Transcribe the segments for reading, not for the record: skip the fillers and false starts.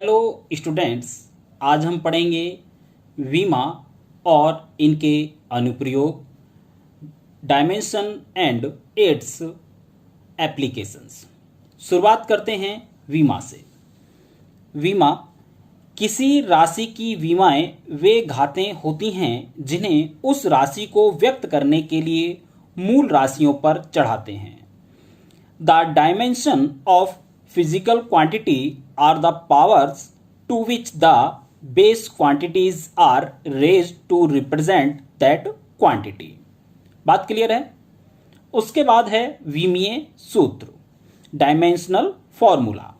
Hello students, आज हम पढ़ेंगे वीमा और इनके अनुप्रयोग, डायमेंशन एंड इट्स एप्लीकेशंस। शुरुआत करते हैं वीमा से। वीमा किसी राशि की वीमाएं वे घातें होती हैं जिन्हें उस राशि को व्यक्त करने के लिए मूल राशियों पर चढ़ाते हैं। The dimension of physical quantity are the powers to which the base quantities are raised to represent that quantity। बात क्लियर है। उसके बाद है विमीय सूत्र, डायमेंशनल फॉर्मूला।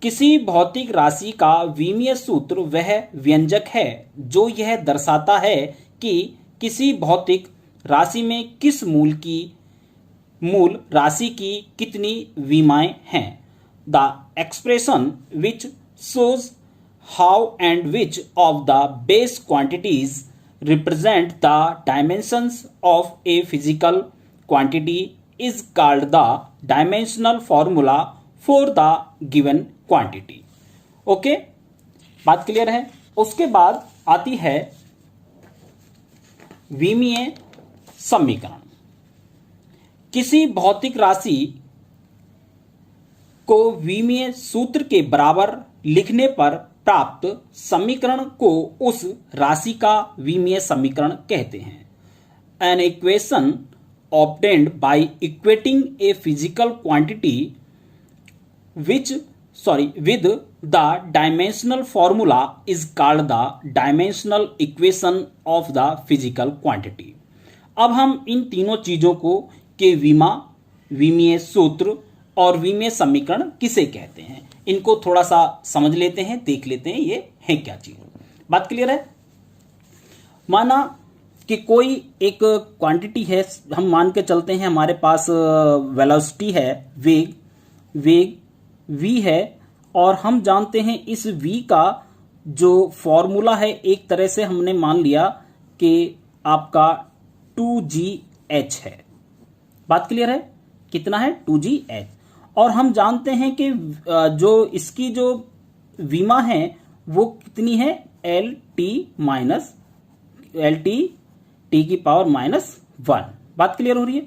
किसी भौतिक राशि का विमीय सूत्र वह व्यंजक है जो यह दर्शाता है कि किसी भौतिक राशि में किस मूल राशि की कितनी विमाएं हैं। The expression which shows how and which of the base quantities represent the dimensions of a physical quantity is called the dimensional formula for the given quantity। Okay, बात क्लियर है। उसके बाद आती है विमीय समीकरण। किसी भौतिक राशि को विमीय सूत्र के बराबर लिखने पर प्राप्त समीकरण को उस राशि का विमीय समीकरण कहते हैं। An equation obtained by equating a physical quantity with the dimensional formula is called the dimensional equation of the physical quantity. अब हम इन तीनों चीजों को के विमीय सूत्र और विमीय समीकरण किसे कहते हैं, इनको थोड़ा सा समझ लेते हैं, देख लेते हैं ये है क्या चीज। बात क्लियर है। माना कि कोई एक क्वांटिटी है, हम मान के चलते हैं हमारे पास वेलोसिटी है, वेग v है, और हम जानते हैं इस v का जो फॉर्मूला है एक तरह से हमने मान लिया कि आपका 2gh है। बात क्लियर है। कितना है? 2gh। और हम जानते हैं कि जो इसकी जो विमा है वो कितनी है? LT-1। बात क्लियर हो रही है।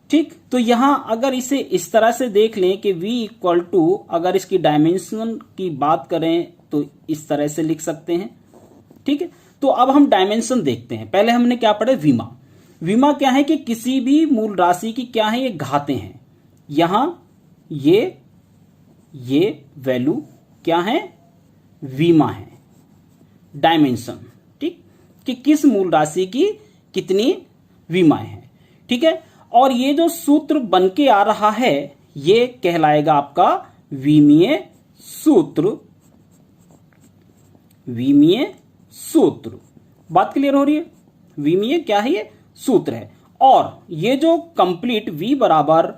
ठीक, तो यहां अगर इसे इस तरह से देख लें कि V इक्वल टू, अगर इसकी डायमेंशन की बात करें तो इस तरह से लिख सकते हैं। ठीक है, तो अब हम डायमेंशन देखते हैं। पहले हमने क्या पढ़े? विमा क्या है कि किसी भी मूल राशि की क्या है, ये घातें हैं। यहां ये वैल्यू क्या है? विमा है, डायमेंशन। ठीक, कि किस मूल राशि की कितनी विमाएं हैं। ठीक है, और ये जो सूत्र बन के आ रहा है ये कहलाएगा आपका विमीय सूत्र। बात क्लियर हो रही है। विमीय क्या है? ये सूत्र है। और ये जो कंप्लीट v बराबर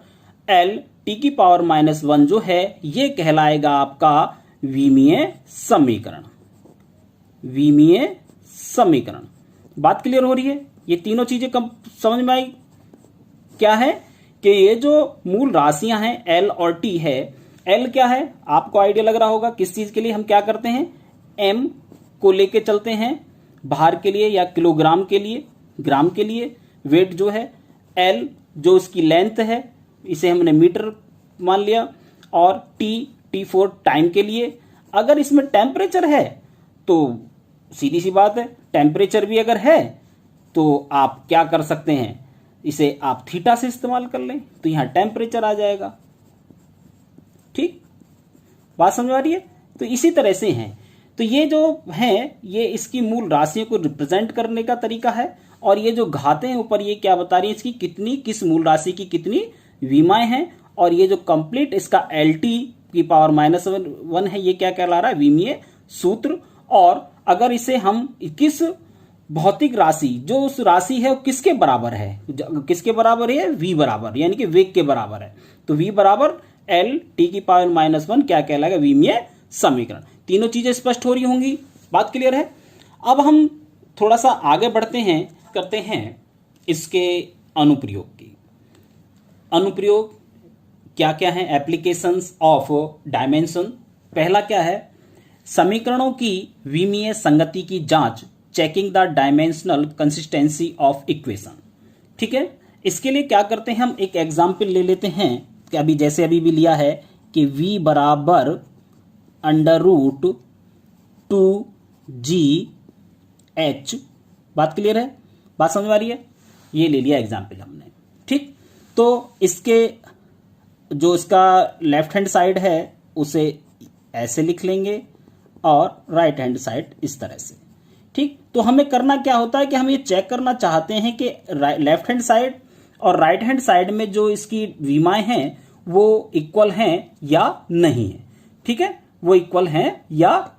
LT⁻⁻1 जो है ये कहलाएगा आपका विमीय समीकरण। बात क्लियर हो रही है। ये तीनों चीजें कब समझ में आई? क्या है कि ये जो मूल राशियां हैं L और T है, L क्या है आपको आइडिया लग रहा होगा किस चीज के लिए हम क्या करते हैं? M को लेके चलते हैं भार के लिए या किलोग्राम के लिए, ग्राम के लिए। वेट जो है L जो इसकी लेंथ है इसे हमने मीटर मान लिया, और T फॉर टाइम के लिए। अगर इसमें टेम्परेचर है तो सीधी सी बात है, टेम्परेचर भी अगर है तो आप क्या कर सकते हैं, इसे आप थीटा से इस्तेमाल कर लें तो यहां टेम्परेचर आ जाएगा। ठीक, बात समझ आ रही है। तो इसी तरह से है। तो ये जो है ये इसकी मूल राशियों को रिप्रेजेंट करने का तरीका है। और ये जो घातें हैं ऊपर ये क्या बता रही है, इसकी कितनी, किस मूल राशि की कितनी विमाएं हैं। और ये जो कंप्लीट इसका LT⁻⁻1 है ये क्या कहला रहा है? विमीय सूत्र। और अगर इसे हम किस भौतिक राशि, जो उस राशि है वो किसके बराबर है? किसके बराबर है? v बराबर, यानी कि वेग के बराबर है। तो v बराबर LT⁻⁻1 क्या कहलाएगा? विमीय समीकरण। तीनों चीजें स्पष्ट हो रही होंगी। बात क्लियर है। अब हम थोड़ा सा आगे बढ़ते हैं, करते हैं इसके अनुप्रयोग की। अनुप्रयोग क्या क्या है? Applications of dimension. पहला क्या है? समीकरणों की विमीय संगति की जांच, checking the dimensional consistency of equation. ठीक है, इसके लिए क्या करते हैं, हम एक एग्जाम्पल ले लेते हैं कि अभी जैसे अभी भी लिया है कि v बराबर अंडर रूट 2gh। बात क्लियर है, बात समझ में आ रही है, ये ले लिया एग्जाम्पल हमने। ठीक, तो इसके जो इसका लेफ्ट हैंड साइड है उसे ऐसे लिख लेंगे और राइट हैंड साइड इस तरह से। ठीक, तो हमें करना क्या होता है कि हम ये चेक करना चाहते हैं कि लेफ्ट हैंड साइड और राइट हैंड साइड में जो इसकी विमाएं हैं वो इक्वल हैं या नहीं है। ठीक है, वो इक्वल हैं या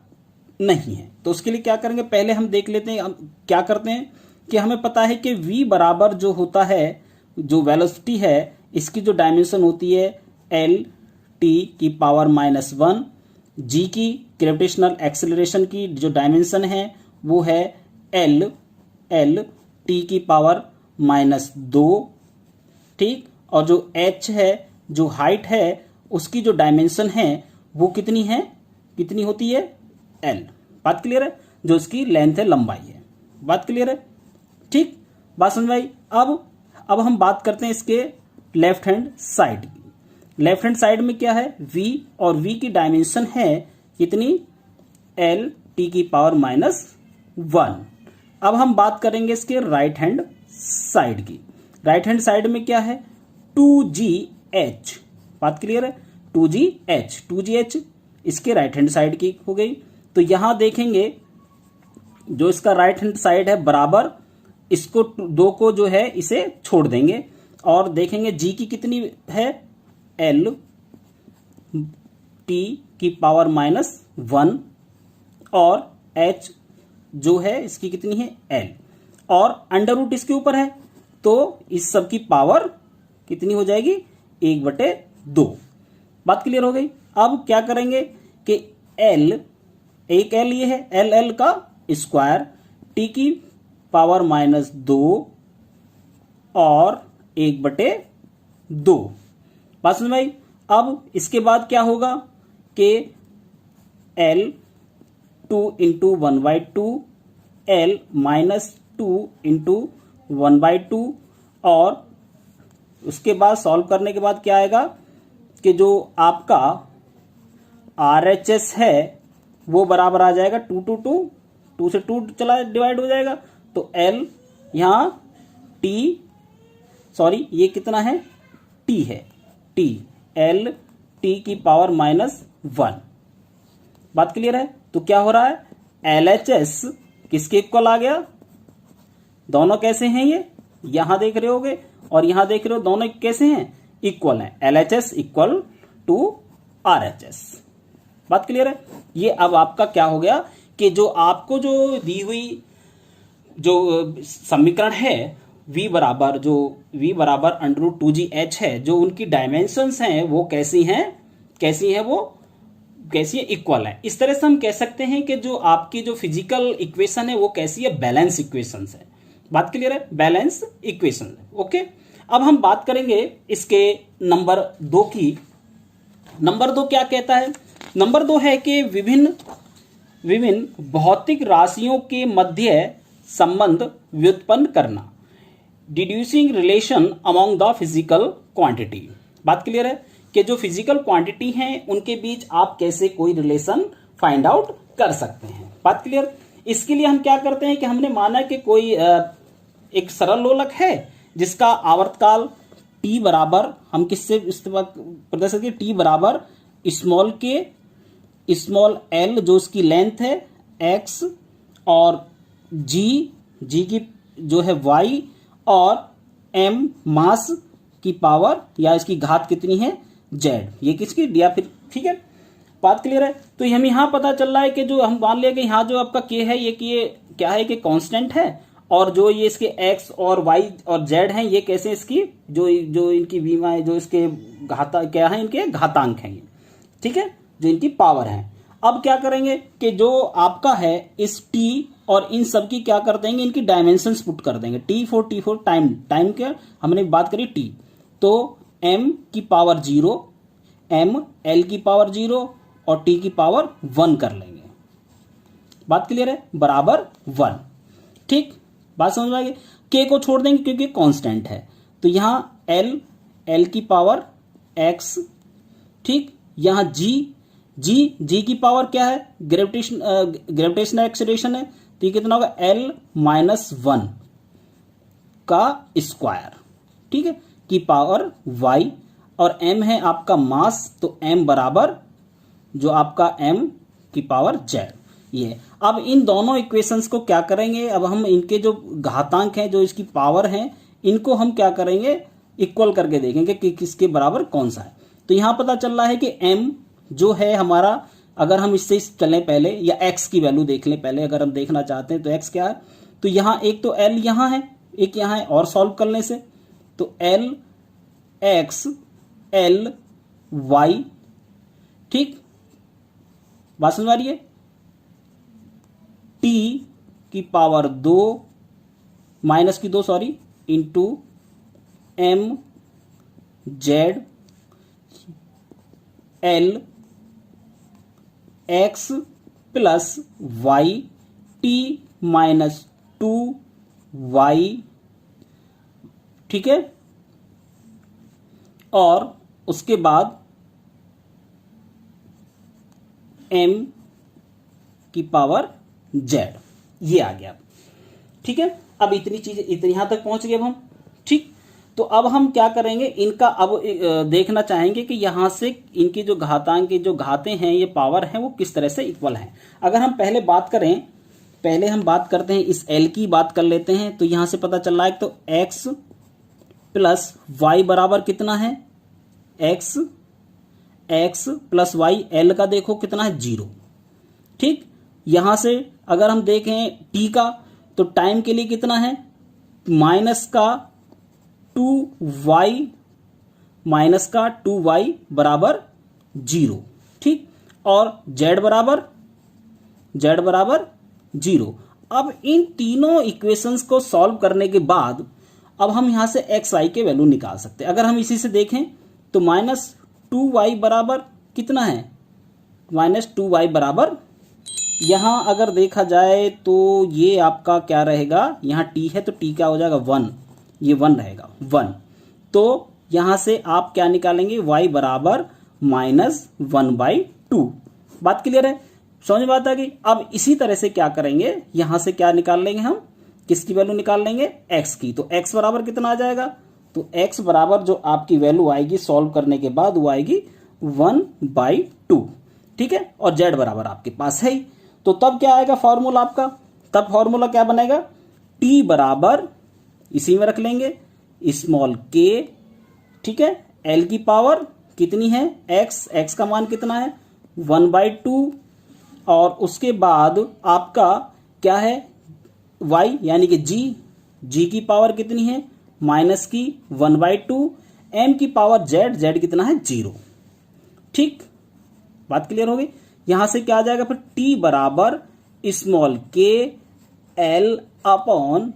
नहीं है। तो उसके लिए क्या करेंगे, पहले हम देख लेते हैं। हम क्या करते हैं कि हमें पता है कि v बराबर जो होता है, जो वेलोसिटी है, इसकी जो डायमेंशन होती है l t की पावर -1, g की ग्रेविटेशनल एक्सेलरेशन की जो डायमेंशन है वो है l t की पावर -2। ठीक, और जो h है, जो हाइट है, उसकी जो डायमेंशन है वो कितनी है, कितनी होती है l। बात क्लियर है, जो इसकी लेंथ है, लंबाई है। बात क्लियर है, ठीक, बात समझ आई। अब हम बात करते हैं इसके लेफ्ट हैंड साइड की। लेफ्ट हैंड साइड में क्या है, v, और v की डायमेंशन है कितनी, l t की पावर -1। अब हम बात करेंगे इसके राइट हैंड साइड की। राइट हैंड साइड में क्या है, 2gh। बात क्लियर है, 2gh इसके राइट हैंड साइड की हो गई। तो यहां देखेंगे जो इसका राइट हैंड साइड है बराबर, इसको 2 को जो है इसे छोड़ देंगे और देखेंगे g की कितनी है, l t की पावर -1, और h जो है इसकी कितनी है l, और अंडर रूट इसके ऊपर है, तो इस सब की पावर कितनी हो जाएगी, 1/2। बात क्लियर हो गई। अब क्या करेंगे कि l, एक l ये है, l का स्क्वायर, t की पावर -2 और 1/2। बात समझ में आई। अब इसके बाद क्या होगा कि l 2 इंटू 1/2, l -2 इंटू 1/2, और उसके बाद सॉल्व करने के बाद क्या आएगा कि जो आपका RHS है वो बराबर आ जाएगा 2 से 2 चला डिवाइड हो जाएगा, तो L यहाँ T, सॉरी ये कितना है, T है, T, L T की पावर -1। बात क्लियर है। तो क्या हो रहा है, LHS किसके इक्वल आ गया, दोनों कैसे हैं, ये यहां देख रहे होगे और यहां देख रहे हो, दोनों कैसे हैं, इक्वल हैं। LHS equal to RHS। बात क्लियर है। ये अब आपका क्या हो गया कि जो आपको जो दी हुई जो समीकरण है v बराबर √2gh है, जो उनकी डायमेंशंस हैं वो कैसी है, वो कैसी है, इक्वल है। इस तरह से हम कह सकते हैं कि जो आपकी जो फिजिकल इक्वेशन है वो कैसी है, बैलेंस इक्वेशन है। बात क्लियर है, बैलेंस इक्वेशन है। ओके, अब हम बात करेंगे इसके नंबर 2 की। नंबर 2 क्या कहता है, नंबर 2 है कि विभिन्न भौतिक राशियों के मध्य संबंध व्युत्पन्न करना, deducing relation among the physical quantity. बात क्लियर है कि जो फिजिकल क्वांटिटी हैं उनके बीच आप कैसे कोई रिलेशन फाइंड आउट कर सकते हैं। बात क्लियर। इसके लिए हम क्या करते हैं कि हमने माना कि कोई एक सरल लोलक है जिसका आवर्तकाल t बराबर, हम किससे प्रदर्शित करें, t बराबर स्मॉल l जो इसकी लेंथ है x, और g की जो है y, और m मास की पावर या इसकी घात कितनी है z, ये किसकी दिया फिर। ठीक है, बात क्लियर है। तो हम यहाँ पता चल रहा है कि जो हम मान लिया कि यहाँ जो आपका k है ये क्या है कि कांस्टेंट है, और जो ये इसके x और y और z हैं ये कैसे इसकी जो इनकी विमा जो इसके क्या है, इनके घातांक हैं ये। ठीक है, जो इनकी पावर है। अब क्या करेंगे कि जो आपका है इस t और इन सब की क्या कर देंगे, इनकी डायमेंशंस पुट कर देंगे। t4 टाइम क्या हमने बात करी t, तो m की पावर 0, m l की पावर 0 और t की पावर 1 कर लेंगे। बात क्लियर है, बराबर 1। ठीक, बात समझ में आ गई। के को छोड़ देंगे क्योंकि कांस्टेंट है, तो यहां एल की पावर एक्स। ठीक, यहां जी की पावर क्या है, ग्रेविटेशनल एक्सीलरेशन है, तो ये कितना होगा L-1 का स्क्वायर। ठीक है, की पावर y, और m है आपका मास, तो m बराबर जो आपका m की पावर z। ये अब इन दोनों इक्वेशंस को क्या करेंगे, अब हम इनके जो घातांक हैं, जो इसकी पावर हैं, इनको हम क्या करेंगे, इक्वल करके देखेंगे कि किसके बराबर कौन सा है। तो यहां पता चल रहा है कि m जो है हमारा, अगर हम इससे चलें पहले, या x की वैल्यू देख लें पहले, अगर हम देखना चाहते हैं तो x क्या है, तो यहां एक तो l यहां है, एक यहां है, और सॉल्व करने से तो L-X L-Y। ठीक, बात समझ आ रही है, t की पावर 2 माइनस की 2 sorry into m z L x plus y t minus 2y। ठीक है, और उसके बाद m की पावर z, ये आ गया। ठीक है, अब इतनी चीजें, इतनी यहां तक पहुंच गए अब हम। ठीक, तो अब हम क्या करेंगे, इनका अब देखना चाहेंगे कि यहां से इनकी जो घातांक की जो घातें हैं, ये पावर हैं, वो किस तरह से इक्वल हैं। अगर हम पहले बात करें, पहले हम बात करते हैं इस l की बात कर लेते हैं, तो यहां से पता चल रहा है तो x प्लस वाई बराबर कितना है, x प्लस वाई, l का देखो कितना है 0। ठीक, यहां से अगर हम देखें t का, तो टाइम के लिए कितना है, माइनस का 2y बराबर 0। ठीक, और z बराबर 0। अब इन तीनों इक्वेशंस को सॉल्व करने के बाद अब हम यहां से xi के वैल्यू निकाल सकते हैं। अगर हम इसी से देखें तो -2y बराबर कितना है, -2y बराबर, यहां अगर देखा जाए तो ये आपका क्या रहेगा, यहां t है तो t क्या हो जाएगा 1, ये 1 रहेगा 1। तो यहां से आप क्या निकालेंगे, y बराबर -1/2। बात क्लियर है, समझ में बात आ गई। अब इसी तरह से क्या करेंगे, यहां से क्या निकाल लेंगे हम, किसकी वैल्यू निकाल लेंगे, x की। तो x बराबर कितना आ जाएगा, तो x बराबर जो आपकी वैल्यू आएगी सॉल्व करने के बाद, वो आएगी 1/2। ठीक है, और z बराबर आपके पास है ही, तो तब क्या आएगा फॉर्मूला आपका, तब फॉर्मूला क्या बनेगा, t बराबर इसी में रख लेंगे स्मॉल k। ठीक है, l की पावर कितनी है, x का मान कितना है 1/2, और उसके बाद आपका क्या है y यानी कि g की पावर कितनी है माइनस की 1/2, m की पावर z कितना है 0। ठीक, बात क्लियर हो गई। यहां से क्या आ जाएगा फिर, t बराबर small k l upon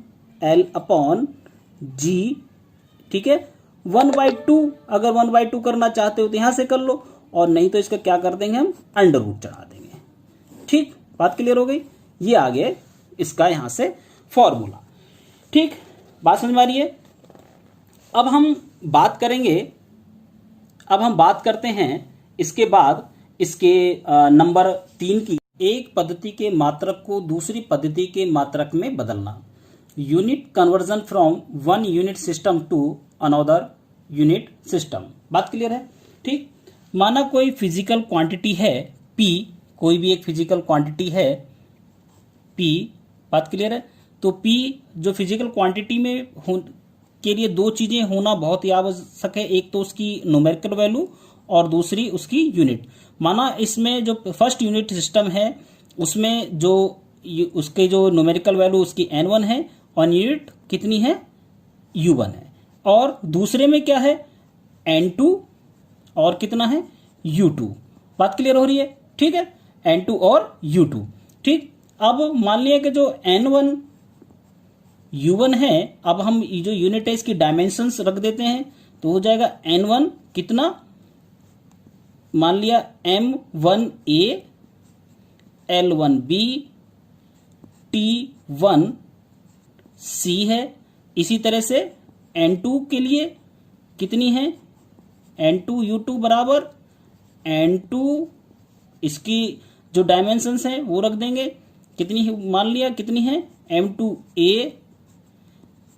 g। ठीक है, 1/2, अगर 1/2 करना चाहते हो तो यहां से कर लो, और नहीं तो इसका क्या कर देंगे हम, अंडर रूट चढ़ा देंगे। ठीक, बात क्लियर हो गई, ये आ गया इसका यहां से फॉर्मूला। ठीक, बात समझ में आ रही है। अब हम बात करेंगे, अब हम बात करते हैं इसके बाद इसके नंबर 3 की, एक पद्धति के मात्रक को दूसरी पद्धति के मात्रक में बदलना, unit conversion from one unit system to another unit system. बात क्लियर है। ठीक, माना कोई फिजिकल क्वांटिटी है P, कोई भी एक फिजिकल क्वांटिटी है P, बात क्लियर है। तो P जो फिजिकल क्वांटिटी में के लिए दो चीजें होना बहुत ही आवश्यक है, एक तो उसकी न्यूमेरिकल वैल्यू और दूसरी उसकी यूनिट। माना इसमें जो फर्स्ट यूनिट सिस्टम है उसमें जो उसके जो न्यूमेरिकल वैल्यू उसकी n1 है और यूनिट कितनी है u1 है, और दूसरे में क्या है n2 और कितना है u2। बात क्लियर हो रही है। ठीक है, n2 और u2। ठीक, अब मान लिया कि जो n1 u1 है, अब हम जो यूनिट है इसकी डायमेंशंस रख देते हैं, तो हो जाएगा n1 कितना, मान लिया m1a l1b T1 C है। इसी तरह से N2 के लिए कितनी है, N2U2 बराबर N2, इसकी जो डायमेंशंस हैं वो रख देंगे, कितनी मान लिया कितनी है, M2A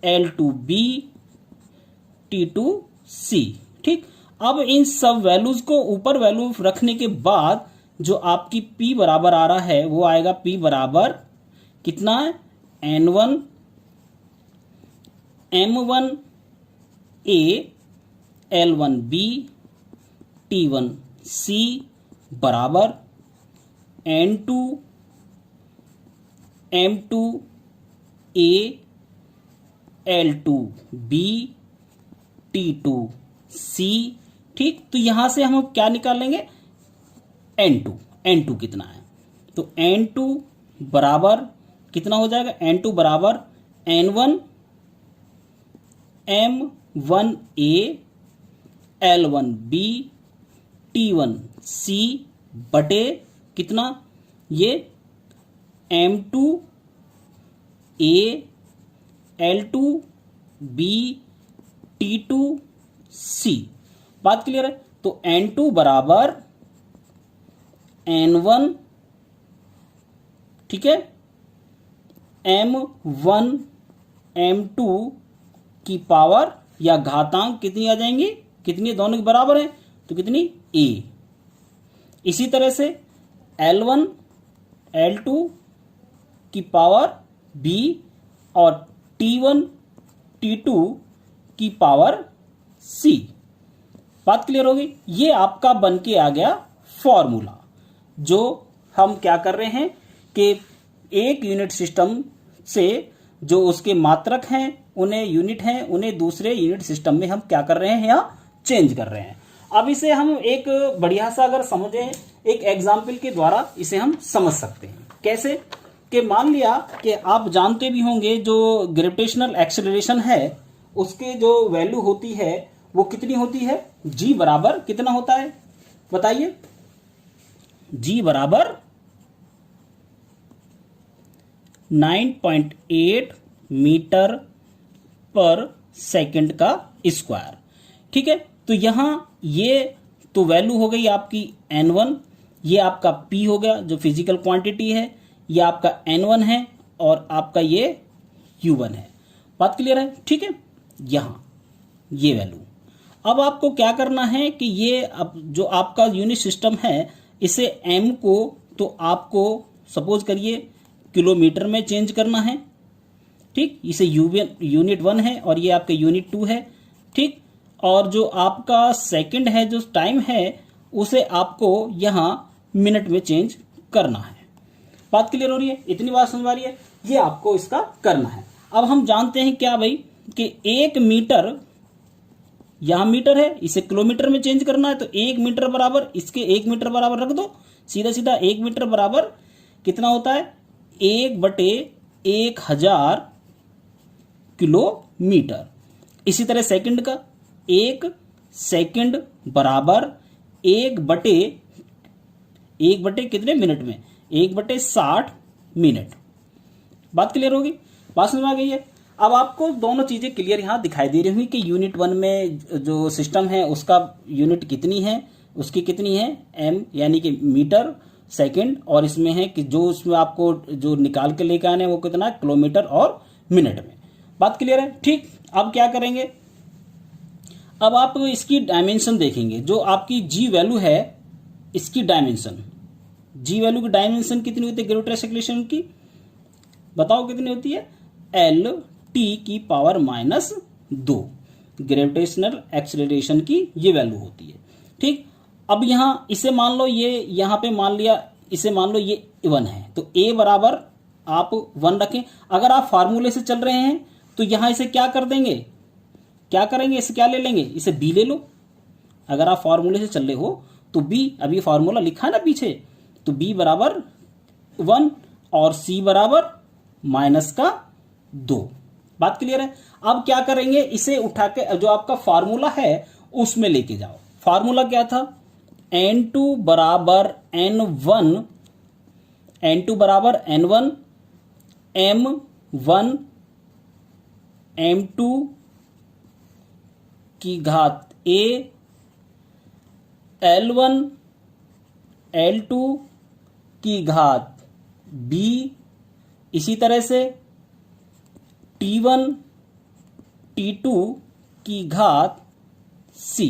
L2B T2C। ठीक, अब इन सब वैल्यूज को ऊपर वैल्यू रखने के बाद जो आपकी P बराबर आ रहा है वो आएगा P बराबर कितना है, N1 M1A L1B T1C बराबर N2 M2A L2B T2C। ठीक, तो यहां से हम क्या निकालेंगे, N2 कितना है, तो N2 बराबर कितना हो जाएगा, N2 बराबर N1 M1A L1B T1C बटे कितना, ये M2A L2B T2C। बात क्लियर है। तो N2 बराबर N1, ठीक है, M1 M2 की पावर या घातांक कितनी आ जाएंगी, कितनी, दोनों के बराबर है तो कितनी, A। इसी तरह से L1 L2 की पावर B और T1 T2 की पावर C। बात क्लियर होगी। ये आपका बन के आ गया फॉर्मूला, जो हम क्या कर रहे हैं कि एक यूनिट सिस्टम से जो उसके मात्रक हैं उन्हें यूनिट हैं, उन्हें दूसरे यूनिट सिस्टम में हम क्या कर रहे हैं या चेंज कर रहे हैं। अब इसे हम एक बढ़िया सा अगर समझें, एक एग्जाम्पल के द्वारा इसे हम समझ सकते हैं। कैसे कि मान लिया कि आप जानते भी होंगे जो ग्रेविटेशनल एक्सेलरेशन है उसके जो वैल्यू होती है वो कितनी होती है, G बराबर कितना होता है बताइए, G बराबर 9.8 मीटर पर सेकंड का स्क्वायर। ठीक है, तो यहां ये तो वैल्यू हो गई आपकी N1, ये आपका P हो गया जो फिजिकल क्वांटिटी है, ये आपका N1 है और आपका ये U1 है। बात क्लियर है। ठीक है, यहां ये वैल्यू। अब आपको क्या करना है कि ये अब जो आपका यूनिट सिस्टम है इसे M को तो आपको सपोज करिए किलोमीटर में चेंज करना है। ठीक, इसे यूनिट 1 है और ये आपका यूनिट 2 है। ठीक, और जो आपका सेकंड है जो टाइम है उसे आपको यहां मिनट में चेंज करना है। बात क्लियर हो रही है, इतनी बात समझ आ रही है, ये आपको इसका करना है। अब हम जानते हैं क्या भाई कि 1 मीटर, यहां मीटर है इसे किलोमीटर में चेंज करना है, तो 1 मीटर बराबर इसके 1 मीटर बराबर रख दो, सीधा सीधा 1 मीटर बराबर कितना होता है, 1/1000 किलोमीटर। इसी तरह सेकंड का, 1 सेकंड बराबर 1/, कितने मिनट में, 1/60 मिनट। बात क्लियर होगी, बात समझ आ गई है। अब आपको दोनों चीजें क्लियर यहां दिखाई दे रही होंगी कि यूनिट 1 में जो सिस्टम है उसका यूनिट कितनी है, उसकी कितनी है M यानी कि मीटर सेकंड, और इसमें है कि जो उसमें आपको जो निकाल के लेकर आने वो कितना है, किलोमीटर और मिनट में। बात क्लियर है। ठीक, अब क्या करेंगे, अब आप इसकी डायमेंशन देखेंगे, जो आपकी G वैल्यू है इसकी डायमेंशन, G वैल्यू की डायमेंशन कितनी होती है ग्रेविटेशनल एक्सेलरेशन की, बताओ कितनी होती है, LT की पावर -2 ग्रेविटेशनल एक्सेलरेशन की ये वैल्यू होती है। ठीक, अब यहां इसे मान लो, ये यहां पे मान लिया, इसे मान लो ये 1 है, तो A बराबर आप 1 रखें। अगर आप फार्मूले से चल रहे हैं तो यहां इसे क्या कर देंगे, क्या करेंगे, इसे क्या ले लेंगे, इसे B ले लो। अगर आप फार्मूले से चल रहे हो तो B, अभी फार्मूला लिखा है ना पीछे, तो B बराबर 1 और C बराबर -2। बात क्लियर है। अब क्या करेंगे, इसे उठा के जो आपका फार्मूला है उसमें लेके जाओ। फार्मूला क्या था, N2 बराबर N1, N2 बराबर N1 m1 m2 की घात a, L1 L2 की घात b, इसी तरह से T1 T2 की घात c।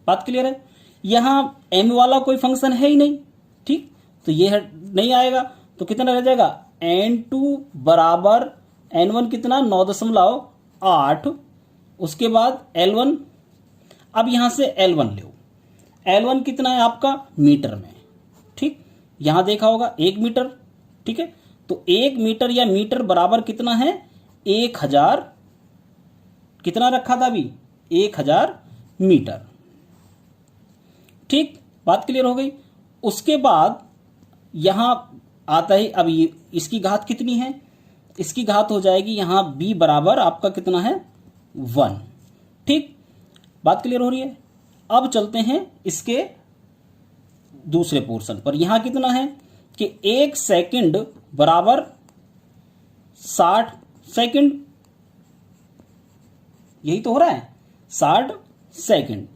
बात क्लियर है? यहां m वाला कोई फंक्शन है ही नहीं, ठीक, तो ये नहीं आएगा, तो कितना रह जाएगा n2 बराबर n1 कितना 9.8, उसके बाद L1, अब यहां से L1 लो, L1 कितना है आपका मीटर में, ठीक, यहां देखा होगा 1 मीटर, ठीक है, तो 1 मीटर या मीटर बराबर कितना है 1000, कितना रखा था अभी 1000 मीटर, ठीक, बात क्लियर हो गई। उसके बाद यहां आता है अब ये इसकी घात कितनी है, इसकी घात हो जाएगी यहां b बराबर आपका कितना है 1, ठीक, बात क्लियर हो रही है। अब चलते हैं इसके दूसरे पोर्शन पर। यहां कितना है कि 1 सेकंड बराबर 60 सेकंड, यही तो हो रहा है 60 सेकंड,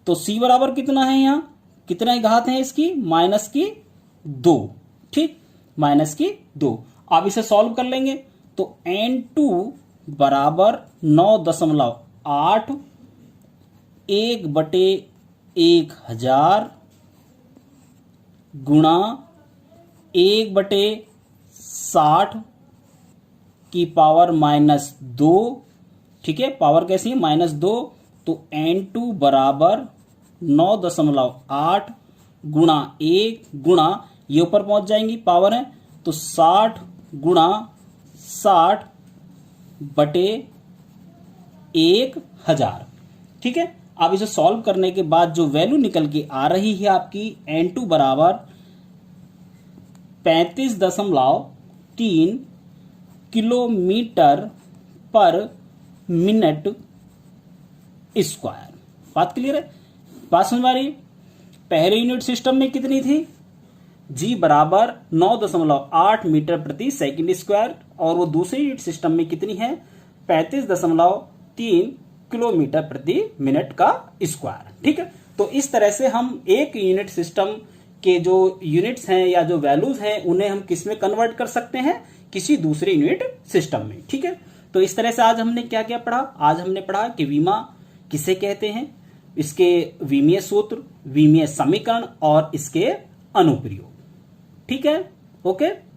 तो c बराबर कितना है, यहां कितना घात है इसकी -2, ठीक, -2। अब इसे सॉल्व कर लेंगे तो n2 बराबर 9.8 1/1000 गुणा 1/60 की पावर -2, ठीक है, पावर कैसी है -2, तो n2 बराबर 9.8 गुणा 1 गुणा ये ऊपर पहुंच जाएंगी पावर है, तो 60 गुणा 60/1000, ठीक है। अब इसे सॉल्व करने के बाद जो वैल्यू निकल के आ रही है आपकी n2 बराबर 35.3 किलोमीटर पर मिनट स्क्वायर। बात क्लियर है? बात समझ में आ रही है? पहले यूनिट सिस्टम में कितनी थी, g बराबर 9.8 मीटर प्रति सेकंड स्क्वायर, और वो दूसरे यूनिट सिस्टम में कितनी है 35.3 किलोमीटर प्रति मिनट का स्क्वायर, ठीक है। तो इस तरह से हम एक यूनिट सिस्टम के जो यूनिट्स हैं या जो वैल्यूज हैं उन्हें हम किस में कन्वर्ट कर सकते हैं, किसी दूसरे यूनिट सिस्टम में, ठीक है। तो इस तरह से आज हमने क्या क्या पढ़ा, आज हमने पढ़ा कि विमा किसे कहते हैं, इसके विमीय सूत्र, विमीय समीकरण और इसके अनुप्रयोग, ठीक है, ओके।